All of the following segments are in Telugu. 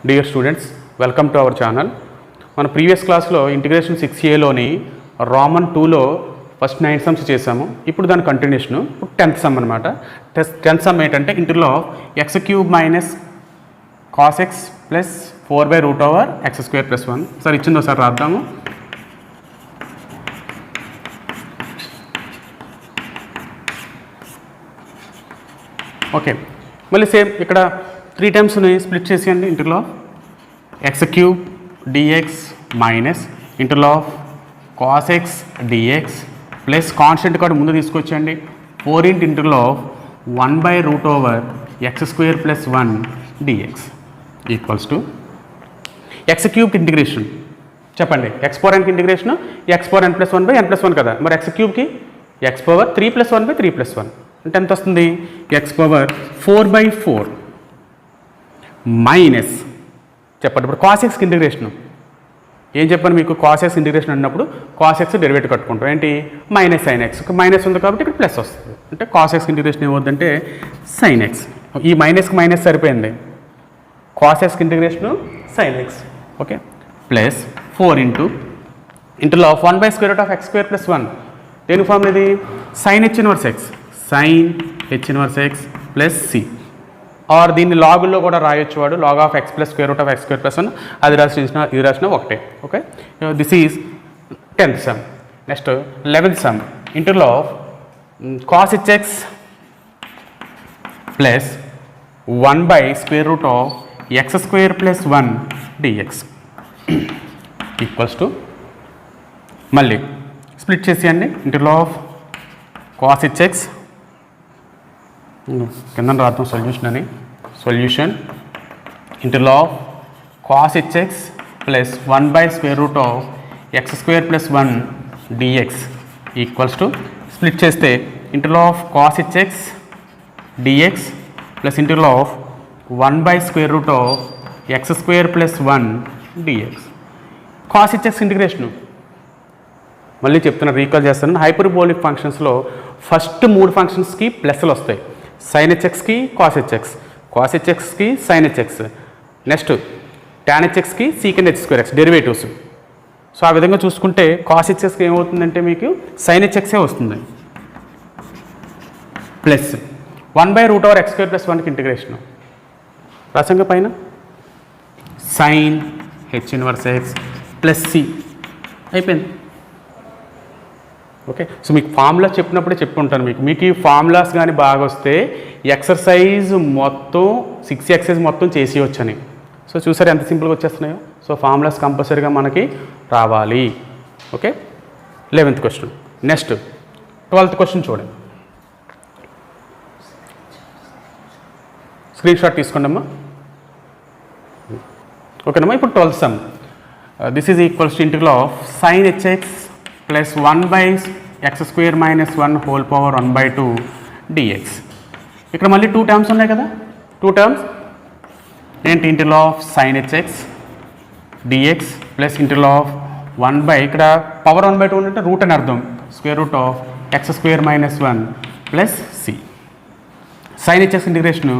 Dear students, welcome to our channel. మన ప్రీవియస్ క్లాస్లో ఇంటిగ్రేషన్ 6Aలోని రామన్ 2లో ఫస్ట్ 9 సమ్స్ చేసాము. ఇప్పుడు దాని కంటిన్యూషను 10th సమ్ అనమాట. 10th సమ్ ఏంటంటే integral of x³ minus cos x plus 4/√x² plus 1. Sir ఇచ్చిందో సార్ రాద్దాము. ఓకే, మళ్ళీ సేమ్ ఇక్కడ 3 టైమ్స్ని స్ప్లిట్ చేసేయండి. Integral of x³ dx minus integral of cos x dx plus constant కూడా ముందు తీసుకొచ్చండి 4 integral of 1/√x² plus 1 dx equals to x³ integration చెప్పండి. x⁴n integration x⁴n plus 1/n plus 1 కదా. మరి x³ x⁴3 ప్లస్ 1/3 ప్లస్ 1 అంటే ఎంత వస్తుంది? x⁴4/4 మైనస్ చెప్పండి. ఇప్పుడు cos x ఇంటిగ్రేషన్ ఏం చెప్పాను మీకు? cos x ఇంటిగ్రేషన్ అన్నప్పుడు cos x డెరివేటివ్ కట్టుకుంటాం. ఏంటి? Minus sin x. మైనస్ ఉంది కాబట్టి ఇక్కడ ప్లస్ వస్తుంది. అంటే cos x ఇంటిగ్రేషన్ ఏమవుతుందంటే sin x. ఈ మైనస్కి మైనస్ సరిపోయింది. cos x integration sin x. Okay, plus 4 into of 1/√x² plus 1 దేని ఫార్మ్ ఇది? sin h inverse x, sin h inverse x plus c. Or దీన్ని లాగుల్లో కూడా రాయొచ్చు వాడు, log of x plus √x² plus 1. అది ఇది రాసిన ఒకటే. Okay, this is 10th sum. Next 11th sum interval of cos hx plus 1/√x² plus 1 dx equals to మళ్ళీ స్ప్లిట్ చేసేయండి. ఇంటర్వల్ ఆఫ్ cos hx కింద రాద్దాం సొల్యూషన్ అని. Solution interval of cos hx plus 1/√x² plus 1 dx equals to split చేస్తే interval of cos hx dx plus interval of 1/√x² plus 1 dx. cos hx integration మళ్ళీ చెప్తున్నా, రీకాల్ చేస్తాను. హైపర్బోలిక్ ఫంక్షన్స్లో ఫస్ట్ 3 ఫంక్షన్స్కి ప్లస్లు వస్తాయి. sin hxకి cos hx, cos hxకి sin hx, next tan hxకి secant h²x derivatives. So ఆ విధంగా చూసుకుంటే cos hxకి ఏమవుతుందంటే మీకు sin hxే వస్తుంది. ప్లస్ 1/√x² ప్లస్ 1కి ఇంటిగ్రేషన్ రాసంగా పైన sin h inverse x plus c అయిపోయింది. ఓకే, సో మీకు ఫార్ములా చెప్పినప్పుడే చెప్పుకుంటాను. మీకు ఈ ఫార్ములాస్ కానీ బాగా వస్తే ఎక్సర్సైజ్ మొత్తం 6 ఎక్సర్సైజ్ మొత్తం చేసేయచ్చని. సో చూసారు ఎంత సింపుల్గా వచ్చేస్తున్నాయో. సో ఫార్ములాస్ కంపల్సరీగా మనకి రావాలి. Okay, 11th question. Next 12th question చూడండి. స్క్రీన్ షాట్ తీసుకోండి అమ్మా. ఓకేనమ్మా, ఇప్పుడు 12th some. This is equals to integral of sin hx plus 1/x² minus 1 whole power 1/2 dx. ఇక్కడ మళ్ళీ 2 టర్మ్స్ ఉన్నాయి కదా. 2 టర్మ్స్ ఏంటి? Integral of sin hx dx plus integral of 1/ ఇక్కడ పవర్ 1/2 అంటే రూట్ అని అర్థం, √x² minus 1 plus c. sin hx integration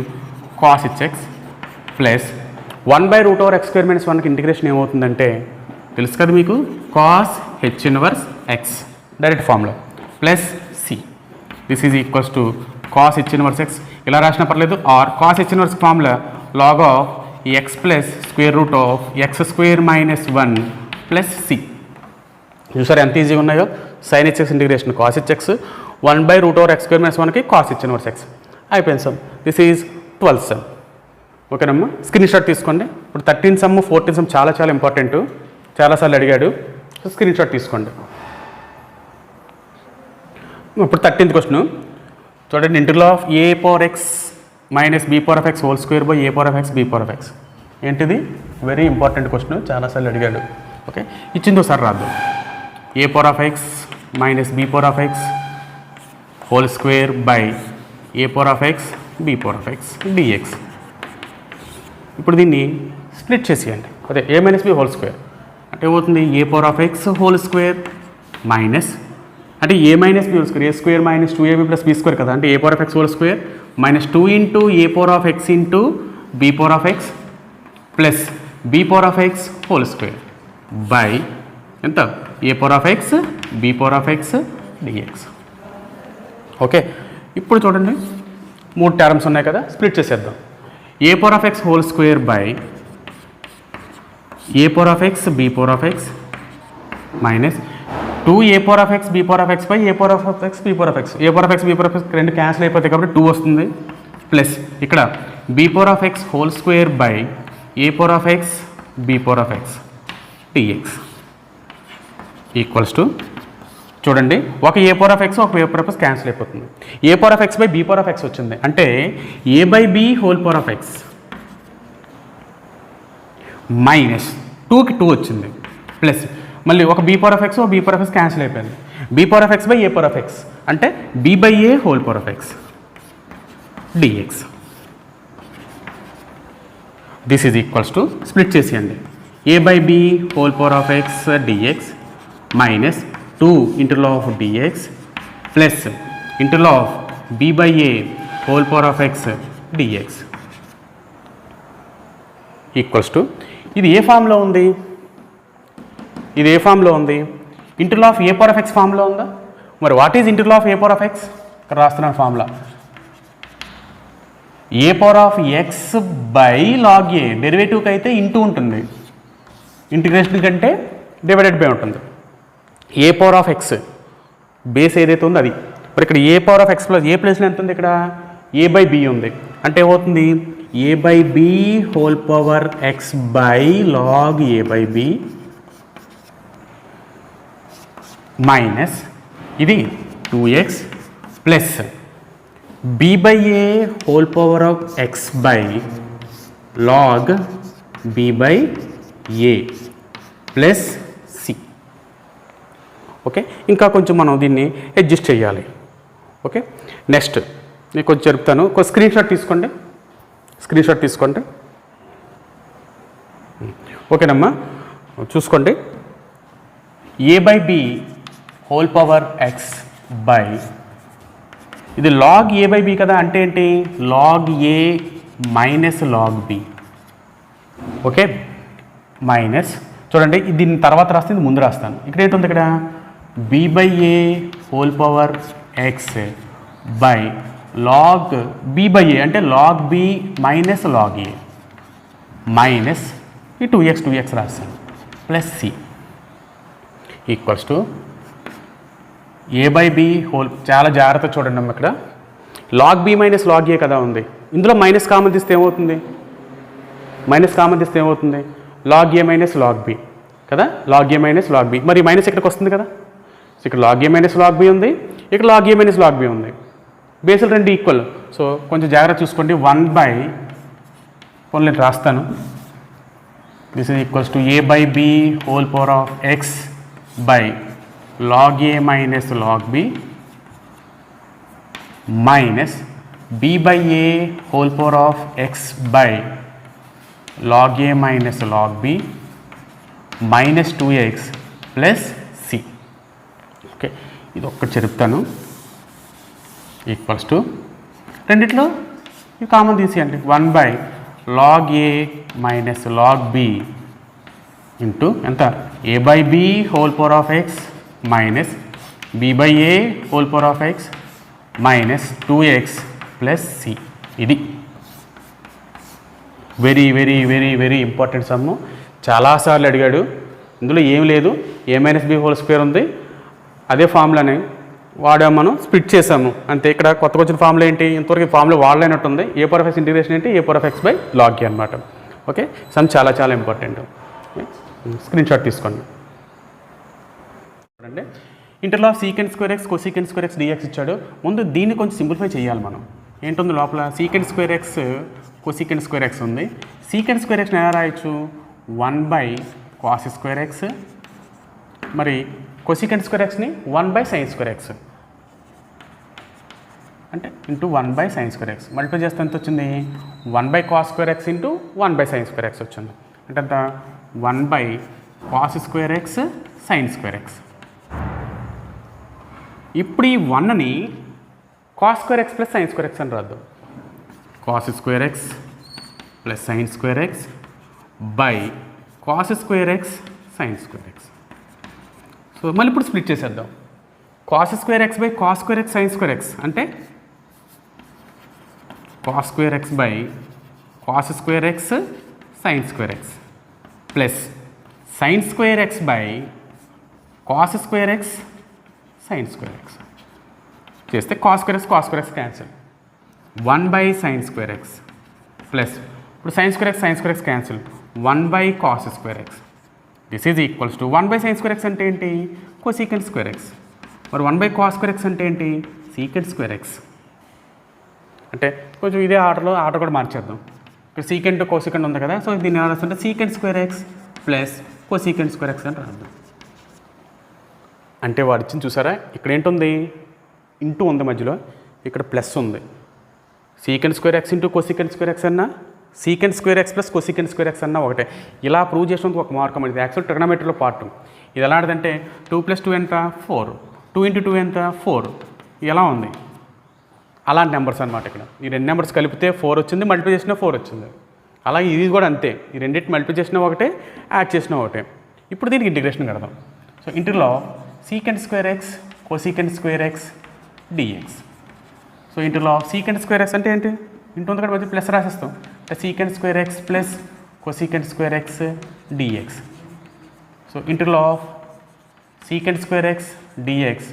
cos hx plus 1/√x² minus 1కి ఇంటిగ్రేషన్ ఏమవుతుందంటే తెలుసు కదా మీకు, cos h inverse x direct formula plus c. This is equals to cos h inverse x. ఇలా రాసినా పర్లేదు. Or cos h inverse formula log of x plus √x² minus 1 plus c. చూసారు ఎంత ఈజీగా ఉన్నాయో. sin hx integration cos hx 1/√x² minus 1కి cos h ఇన్వర్స్ x అయిపోయింది some. This is 12th some. ఓకేనమ్మా, స్క్రీన్ షాట్ తీసుకోండి. ఇప్పుడు 13th సమ్ 14th సమ్ చాలా చాలా ఇంపార్టెంట్, చాలాసార్లు అడిగాడు. సో స్క్రీన్ షాట్ తీసుకోండి. ఇప్పుడు 13th క్వశ్చన్ చూడండి. Integral of a⁴x minus b⁴x whole square by a⁴x b⁴x ఏంటిది? వెరీ ఇంపార్టెంట్ క్వశ్చన్, చాలాసార్లు అడిగాడు. ఓకే, ఇచ్చింది ఒకసారి రాద్దాం. a⁴x minus b⁴x whole square by a⁴x b⁴x dx. ఇప్పుడు దీన్ని స్ప్లిట్ చేసేయండి. అదే a minus b whole square అంటే ఏమవుతుంది? a⁴x హోల్ స్క్వేర్ మైనస్ అంటే a minus b whole square, a² minus 2ab plus b² కదా. అంటే a⁴x whole square minus 2 into a⁴x into b⁴x plus b power of x whole square by ఎంత a power of x b power of x dx. Okay, ఇప్పుడు చూడండి 3 టర్మ్స్ ఉన్నాయి కదా, స్ప్లిట్ చేసేద్దాం. A power of x whole square by a power of x b power of x minus 2 a power of x b power of X by a power of x b power of x. A power of x b power of x రెండు క్యాన్సిల్ అయిపోతాయి కాబట్టి 2 వస్తుంది. ప్లస్ ఇక్కడ b power of x whole square by a power of x b power of x dx equals to చూడండి, ఒక ఏ పవర్ ఆఫ్ ఎక్స్ ఒక a power of x cancel అయిపోతుంది. A power of X by b power of x వచ్చింది అంటే a by b whole power of x minus 2కి 2 వచ్చింది. ప్లస్ మళ్ళీ ఒక బీ పవర్ ఆఫ్ ఎక్స్ ఒక b power of x cancel అయిపోయింది. B power of X by a power of x అంటే b by a whole power of x dx. This is equals to split చేసేయండి. A by b whole power of x dx minus 2 integral of dx plus integral of b by a whole power of x dx equals to ఇది ఏ ఫామ్లో ఉంది? ఇది ఏ ఫామ్లో ఉంది? Integral of a power of x ఫామ్లో ఉందా? మరి what is integral of a power of x? ఇక్కడ రాస్తున్నాను formula. A power of X by log a, డెరివేటివ్కి అయితే ఇంటూ ఉంటుంది, ఇంటిగ్రేషన్ కంటే డివైడెడ్ బై ఉంటుంది. ఏ పవర్ ఆఫ్ ఎక్స్ బేస్ ఏదైతే ఉందో అది. మరి ఇక్కడ ఏ పవర్ ఆఫ్ ఎక్స్ ప్లస్ ఏ ప్లేస్లో ఎంత ఉంది? ఇక్కడ ఏ బై బి ఉంది అంటే ఏమవుతుంది? A by B whole power x by log a by b minus ఇది 2x plus b by a whole power of X by log b by a plus c. Okay, ఇంకా కొంచెం మనం దీన్ని అడ్జస్ట్ చేయాలి. ఓకే, నెక్స్ట్ నేను కొంచెం చెప్తాను. ఒక స్క్రీన్ షాట్ తీసుకోండి, స్క్రీన్ షాట్ తీసుకోండి. ఓకేనమ్మా, చూసుకోండి. A by B whole power x by ఇది లాగ్ ఏ బై బి కదా, అంటే ఏంటి? Log a minus log b. Okay, minus చూడండి, దీని తర్వాత రాస్తే ఇది ముందు రాస్తాను. ఇక్కడ ఏంటుంది? ఇక్కడ b by a whole power x by log b by a అంటే log b minus log a minus ఈ 2x రాస్తాను plus c equals to A by B whole. చాలా జాగ్రత్త చూడండి అమ్మ, ఇక్కడ log b minus log a కదా ఉంది. ఇందులో మైనస్ కామన్ తీస్తే ఏమవుతుంది? మైనస్ కామన్ తీస్తే ఏమవుతుంది? Log a minus log B కదా, log a minus log B. మరి మైనస్ ఇక్కడికి వస్తుంది కదా, సో ఇక్కడ log a minus log B ఉంది, ఇక్కడ log a minus log B ఉంది. బేసులు రెండు ఈక్వల్, సో కొంచెం జాగ్రత్త చూసుకోండి. 1 బై నేను రాస్తాను. This is equals to A by B whole power of X by log a minus log b minus b by a whole power of x by log a minus log b minus 2x plus c. Okay, ఇది ఒక్కటి చెప్తాను. ఈక్వల్స్ టు రెండిట్లో ఇది కామన్ తీసేయండి. 1 by log a minus log b into ఎంత? a by b whole power of x minus b by a whole power of x minus 2x plus C. ఇది very very very very important sum. చాలాసార్లు అడిగాడు. ఇందులో ఏం లేదు, a minus b whole square ఉంది, అదే ఫార్ములాని వాడాము, మనం స్ప్లిట్ చేసాము అంతే. ఇక్కడ కొత్తగా వచ్చిన ఫార్ములా ఏంటి? ఇంతవరకు ఫార్ములా వాడలేనట్టుంది. A power of x integration ఏంటి? A power of X by log a అనమాట. ఓకే, సమ్ చాలా చాలా ఇంపార్టెంట్. స్క్రీన్ షాట్ తీసుకోండి. చూడండి, integral secant square x cosecant square X dx ఇచ్చాడు. ముందు దీన్ని కొంచెం సింప్లిఫై చేయాలి మనం. ఏంటుంది లోపల? Secant square x cosecant square x ఉంది. సీకెంట్ స్క్వేర్ ఎక్స్ని ఎలా రాయొచ్చు? 1 బై కాస్ స్క్వేర్ ఎక్స్, మరి కోసీకెంట్ స్క్వేర్ ఎక్స్ని 1 బై సైన్ స్క్వేర్ ఎక్స్ అంటే into 1 by sine square x. Multiply చేస్తే ఎంత వచ్చింది? 1 by cos square X into 1 by sine square x వచ్చింది. అంటే ఎంత? 1 by cos square x sine square x. ఇప్పుడు ఈ 1ని cos square x plus sine square x అని రాద్దాం. Cos square x plus sine square X by cos square x sine square x. So మళ్ళీ ఇప్పుడు స్ప్లిట్ చేసేద్దాం. Cos square X by cos square x sine square x అంటే cos square X by cos square x sine square x plus sine square X by cos square x sine square x చేస్తే cos square x cancel. 1 by sine square x plus ఇప్పుడు sine square x cancel 1 by cos square x. This is equals to 1 by sine square x అంటే ఏంటి? Cosecant square x. మరి 1 బై కాస్ స్క్వేర్ ఎక్స్ అంటే ఏంటి? Secant square x. అంటే కొంచెం ఇదే ఆర్డర్ కూడా మార్చేద్దాం. ఇక్కడ సీకెంట్ కోసీకెంట్ ఉంది కదా, సో దీన్ని ఏమైనా రాస్తుంటే secant square x plus cosecant square x అని రాద్దాం. అంటే వాడు ఇచ్చింది చూసారా, ఇక్కడ ఏంటుంది? ఇంటూ ఉంది మధ్యలో, ఇక్కడ ప్లస్ ఉంది. Secant square X into cosecant square x అన్నా, secant square x plus cosecant square x అన్నా ఒకటే. ఇలా ప్రూవ్ చేసినందుకు ఒక మార్గం ఇది. యాక్చువల్ ట్రిగ్నోమెట్రీలో పార్ట్ ఇది. ఎలా ఆడదంటే 2 + 2 ఎంత? 4. 2 × 2 ఎంత? 4. ఎలా ఉంది? అలాంటి నెంబర్స్ అనమాట. ఇక్కడ ఈ రెండు నెంబర్స్ కలిపితే 4 వచ్చింది, మల్టిప్లై చేసినా 4 వచ్చింది. అలాగే ఇది కూడా అంతే. ఈ రెండింటి మల్టిప్లై చేసినా ఒకటే, యాడ్ చేసినా ఒకటే. ఇప్పుడు దీనికి ఇంటిగ్రేషన్ కడదాం. So integral of secant square x cosecant square X dx. So integral of secant square x అంటే ఏంటి? ఇంటూ ఉంది కదా, మధ్య ప్లస్ రాసేస్తాం. అంటే secant square x plus cosecant square X dx. So integral of secant square X dx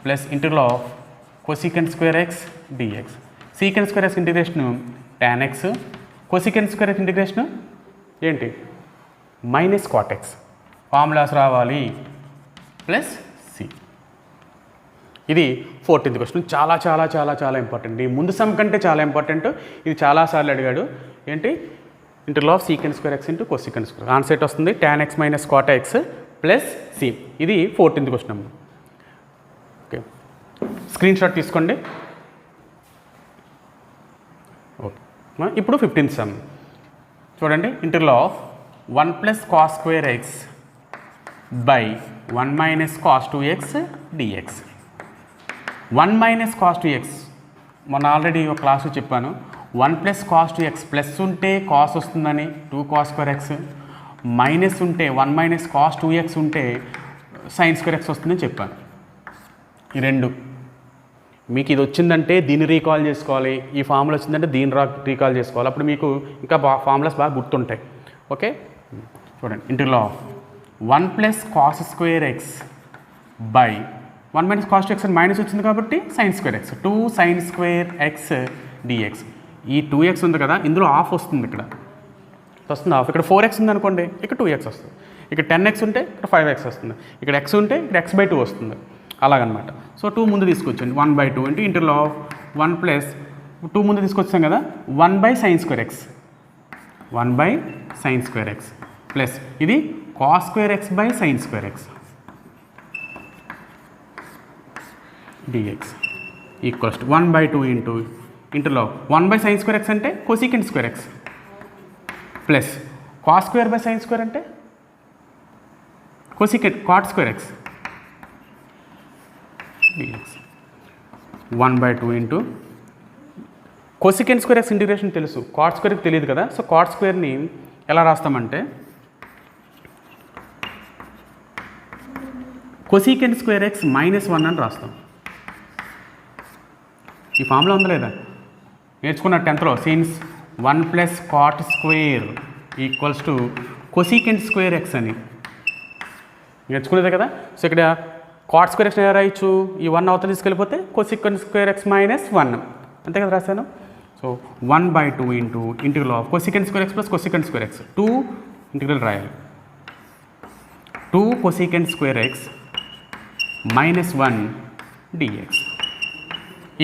plus integral of cosecant square X dx. Secant square x integration tan x, cosecant square x integration ఏంటి? Minus cot x. ఫార్ములాస్ రావాలి ప్లస్ సి. ఇది 14th క్వశ్చన్. చాలా చాలా చాలా చాలా ఇంపార్టెంట్. ఈ ముందు సమ్ కంటే చాలా ఇంపార్టెంట్. ఇది చాలాసార్లు అడిగాడు. ఏంటి? Integral of secant square X into cosecant square. Answer వస్తుంది tan x minus cot X plus C. ఇది 14th question. Okay, screenshot తీసుకోండి. ఓకే, ఇప్పుడు 15th సమ్ చూడండి. Integral of 1 + cos square X by 1 - cos 2x dx. 1 - cos 2x మొన్న ఆల్రెడీ ఒక క్లాసు చెప్పాను. 1 + cos 2x ప్లస్ ఉంటే కాస్ వస్తుందని 2 cos స్క్వేర్ ఎక్స్, మైనస్ ఉంటే 1 - cos 2x ఉంటే సైన్ స్క్వేర్ ఎక్స్ వస్తుందని చెప్పాను. ఈ రెండు మీకు ఇది వచ్చిందంటే దీన్ని రీకాల్ చేసుకోవాలి, ఈ ఫార్ములా వచ్చిందంటే దీన్ని రీకాల్ చేసుకోవాలి. అప్పుడు మీకు ఇంకా ఫార్ములాస్ బాగా గుర్తుంటాయి. ఓకే, చూడండి. Integral of 1 + cos square X by 1 - cos 2x అని మైనస్ వచ్చింది కాబట్టి sine square X 2 sin square X D X. ఈ 2x ఉంది కదా, ఇందులో హాఫ్ వస్తుంది. ఇక్కడ వస్తుంది హాఫ్. ఇక్కడ 4x ఉంది అనుకోండి, ఇక్కడ 2x వస్తుంది. ఇక్కడ 10x ఉంటే ఇక్కడ 5x వస్తుంది. ఇక్కడ x ఉంటే ఇక్కడ x/2 వస్తుంది. అలాగనమాట. సో 2 ముందు తీసుకొచ్చండి. 1/2 అంటే ఇంటిగ్రల్ ఆఫ్ 1 + 2 ముందు తీసుకొచ్చాం కదా, 1/sin square x 1/sin square x plus ఇది cos square X by sin square x dx equals to 1/2 into integral 1/sin square x అంటే cosecant square x plus cos square by sin square అంటే cosecant cot square x dx. 1/2 into cosecant square x integration తెలుసు, కాట్ స్క్వేర్కి తెలియదు కదా. సో కాట్ స్క్వేర్ని ఎలా రాస్తామంటే కోసీకెంట్ స్క్వేర్ ఎక్స్ -1 అని రాస్తాం. ఈ ఫార్ములా ఉందా లేదా? నేర్చుకున్న 10th since 1 + cot square equals to cosecant square x అని నేర్చుకునేదే కదా. సో ఇక్కడ కాట్ స్క్వేర్ ఎక్స్ ఎలా రాయొచ్చు? ఈ 1 అవతల తీసుకెళ్ళిపోతే కోసీకెంట్ స్క్వేర్ ఎక్స్ -1 అంతే కదా రాశాను. So 1/2 into integral of cosecant square x plus cosecant square X 2 integral రాయాలి. 2 cosecant square x -1 dx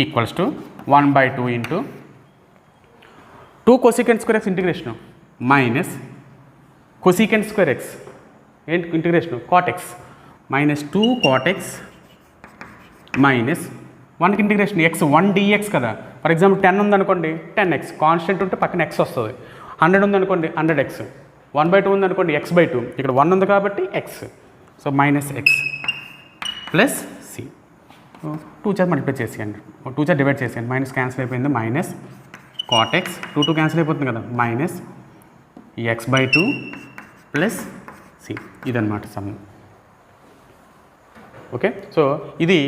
equals to 1/2 into 2 cosecant square x integration minus cosecant square x ఏంటి integration cot x -2 cot x minus 1కి ఇంటిగ్రేషన్ x 1 dx కదా. ఫర్ ఎగ్జాంపుల్ 10 ఉందనుకోండి 10x కాన్స్టెంట్ ఉంటే పక్కన x వస్తుంది. 100 ఉందనుకోండి 100x. 1/2 ఉందనుకోండి x/2. ఇక్కడ 1 ఉంది కాబట్టి x. So -x plus C 2 చేత మల్టిప్లై చేసేయండి, 2 చేత డివైడ్ చేసేయండి. మైనస్ క్యాన్సిల్ అయిపోయింది. మైనస్ cot x 2 క్యాన్సిల్ అయిపోతుంది కదా, మైనస్ ఈ x/2 ప్లస్ సి ఇదన్నమాట సమ్. ఓకే, సో ఇది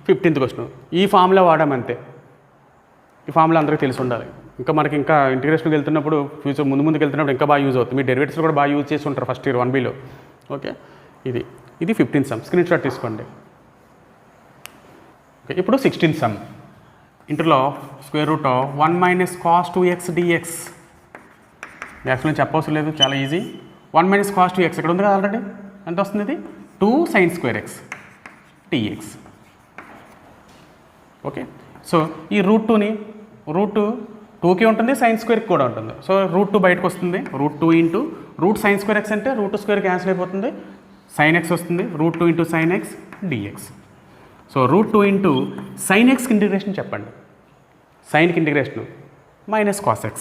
15th క్వశ్చన్. ఈ ఫార్ములా వాడామంతే. ఈ ఫార్ములా అందరికీ తెలిసి ఉండాలి. ఇంకా మనకి ఇంకా ఇంటిగ్రేషన్కి వెళ్తున్నప్పుడు ఫ్యూచర్ ముందుకు వెళ్తున్నప్పుడు ఇంకా బాగా యూజ్ అవుతుంది. మీ డెరివేటివ్స్ కూడా బాగా యూజ్ చేసి ఉంటారు ఫస్ట్ ఇయర్ 1Bలో. ఓకే, ఇది 15th సమ్. స్క్రీన్ షాట్ తీసుకోండి. ఓకే, ఇప్పుడు 16th సమ్. ఇంటర్లో √1 minus cos 2x dx. Actually చెప్పవలసిన లేదు, చాలా ఈజీ. 1 మైనస్ cos 2x ఇక్కడ ఉంది కదా ఆల్రెడీ. ఎంత వస్తుంది? ఇది 2 sin² x dx. Okay, so ఈ √2ని √2కి ఉంటుంది, sin² కూడా ఉంటుంది. సో √2 బయటకు వస్తుంది. √2 ఇంటూ sin² x అంటే √2² క్యాన్సిల్ అయిపోతుంది, sin x వస్తుంది. √2 into sin x dx. So √2 into sin x integration చెప్పండి. సైన్కి integration minus cos x.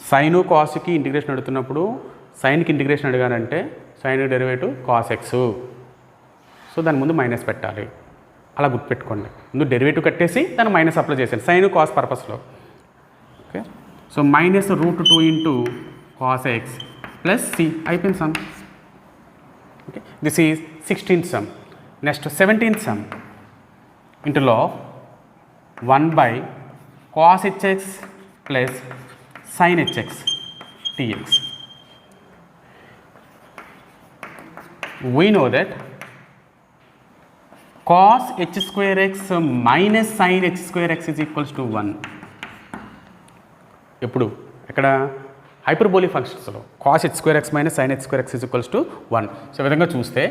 Sine కాస్కి ఇంటిగ్రేషన్ అడుగుతున్నప్పుడు సైన్కి ఇంటిగ్రేషన్ అడిగానంటే sine derivative cos x. So దాని ముందు మైనస్ పెట్టాలి. అలా గుర్తుపెట్టుకోండి. ముందు డెరివేటివ్ కట్టేసి దాన్ని మైనస్ అప్లై చేశాను సైన్ కాస్ పర్పస్లో. Okay, so minus √2 into cos x plus c అయిపోయింది sum. Okay, this is 16th sum. Next 17th sum. Integral 1/cos hx plus sin hx dx. We know that cos h² x minus sin h² x is equals to 1. ఎప్పుడు ఇక్కడ హైపర్బోలిక్ ఫంక్షన్స్లో cos h² x minus sin h² x is equals to 1. So ఈ విధంగా చూస్తే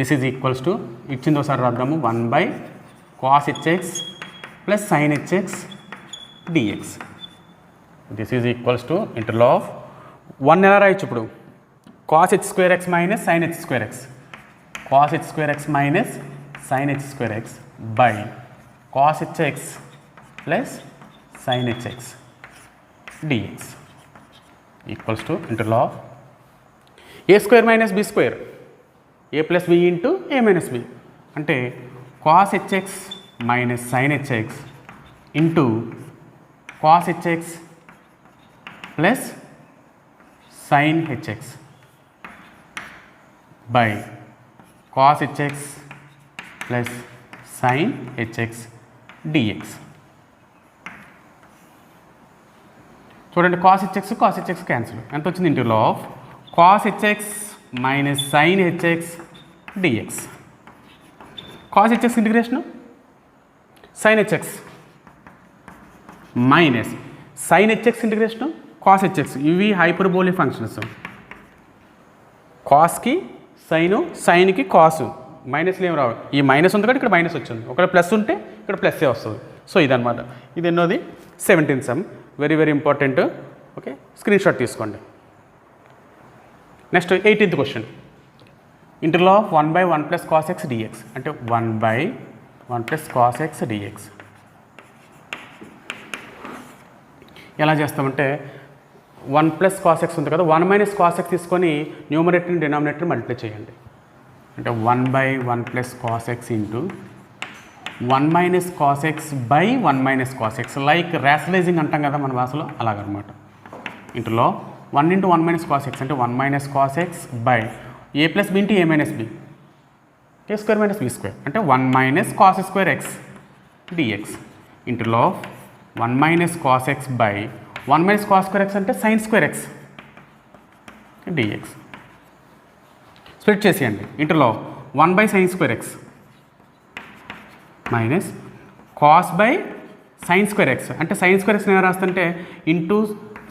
దిస్ ఈజ్ ఈక్వల్స్ టు ఇచ్చింది ఒకసారి రాద్దాము 1/cos hx plus sin hx dx. This is equals to ఇంటర్లో ఆఫ్ 1 ఎలా రాయొచ్చు ఇప్పుడు? cos h² x minus sin h² x. cos h² x minus sin h² x by cos hx plus sin hx dx equals to interval of a² minus b², a plus b into a minus b. అంటే cos hx minus sin hx into cos hx plus sin hx by cos hx plus sin hx dx. చూడండి cos hx క్యాన్సిల్. ఎంత వచ్చింది? Integral of cos hx minus sin hx dx. cos hx integration sin hx minus sin hx integration cos hx. ఇవి హైపర్బోలిక్ ఫంక్షన్స్. కాస్కి సైను, సైన్కి కాసు, మైనస్లు ఏమి రావు. ఈ మైనస్ ఉంది కాబట్టి ఇక్కడ మైనస్ వచ్చింది, ఒకవేళ ప్లస్ ఉంటే ఇక్కడ ప్లస్సే వస్తుంది. సో ఇదనమాట. ఇది ఎన్నోది? 17th sum. Very very important. Okay, screenshot తీసుకోండి. Next 18th question. Interval of 1/1 plus cos x dx. అంటే 1/1 ప్లస్ cos x dx. ఎలా చేస్తామంటే 1 ప్లస్ cos x ఉంది కదా, 1 మైనస్ cos x తీసుకొని న్యూమరేటర్ని డినామినేటర్ మల్టిప్లై చేయండి. అంటే 1/1 plus cos x into 1 minus cos x by 1 minus cos x. Like rationalising అంటాం కదా మన భాషలో, అలాగనమాట. ఇంటర్లో 1 ఇంటూ 1 మైనస్ cos x అంటే 1 minus cos x by a plus b into a minus b, a² minus b² అంటే 1 మైనస్ cos² x dx. ఇంటర్లో 1 minus cos x by 1 minus cos² x అంటే sin² x dx. స్ప్లిట్ చేసేయండి. Integral 1/sin² x minus cos by sin² x అంటే sin² x నేను రాస్తుంటే into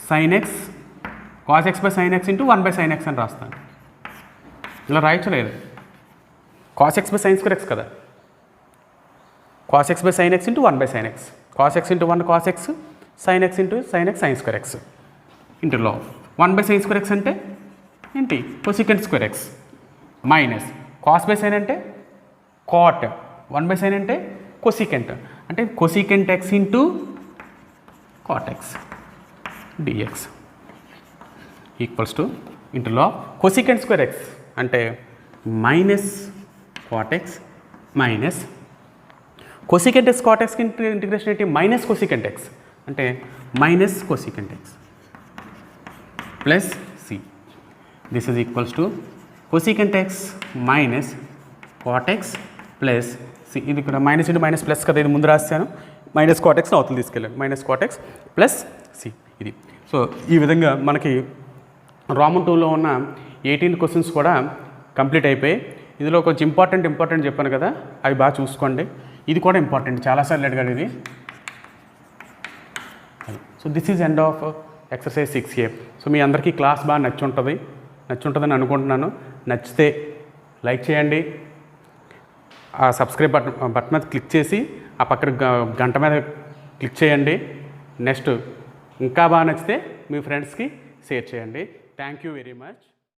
sin x cos x by sin x into 1/sin x అని రాస్తాను. ఇలా రాయచ్చలేదు. cos x by sin² x కదా, cos x by sin x into 1/sin x, cos x into 1 cos x, sin x into sin x sin² x. ఇంటర్లో 1/sin² x అంటే ఏంటి? cosecant² x minus cos by sin అంటే cot, 1/sin అంటే cosecant అంటే cosecant x ఇంటూ cot x dx equals to integral cosecant² x అంటే minus cot x minus cosecant x cot ఎక్స్కి ఇంటిగ్రేషన్ ఏంటి? మైనస్ కొసికెంట్ ఎక్స్ అంటే minus cosecant x plus c. This is equals to cosecant x minus cot X plus C. ఇది ఇక్కడ మైనస్ ఇంటూ మైనస్ ప్లస్ కదా, ఇది ముందు రాస్తాను. మైనస్ కాట్ ఎక్స్ని అవతలు తీసుకెళ్ళాను. Minus cot X plus C ఇది. సో ఈ విధంగా మనకి రోమన్ 2లో ఉన్న 18 క్వశ్చన్స్ కూడా కంప్లీట్ అయిపోయి. ఇందులో కొంచెం ఇంపార్టెంట్ చెప్పాను కదా, అవి బాగా చూసుకోండి. ఇది కూడా ఇంపార్టెంట్, చాలాసార్లు అడిగాడు ఇది. So this is end of exercise 6A. సో మీ అందరికీ క్లాస్ బాగా నచ్చుంటుందని అనుకుంటున్నాను. నచ్చితే లైక్ చేయండి, ఆ సబ్స్క్రైబ్ బటన్ మీద క్లిక్ చేసి ఆ పక్కన గంట మీద క్లిక్ చేయండి. నెక్స్ట్ ఇంకా బాగా నచ్చితే మీ ఫ్రెండ్స్కి షేర్ చేయండి. Thank you very much.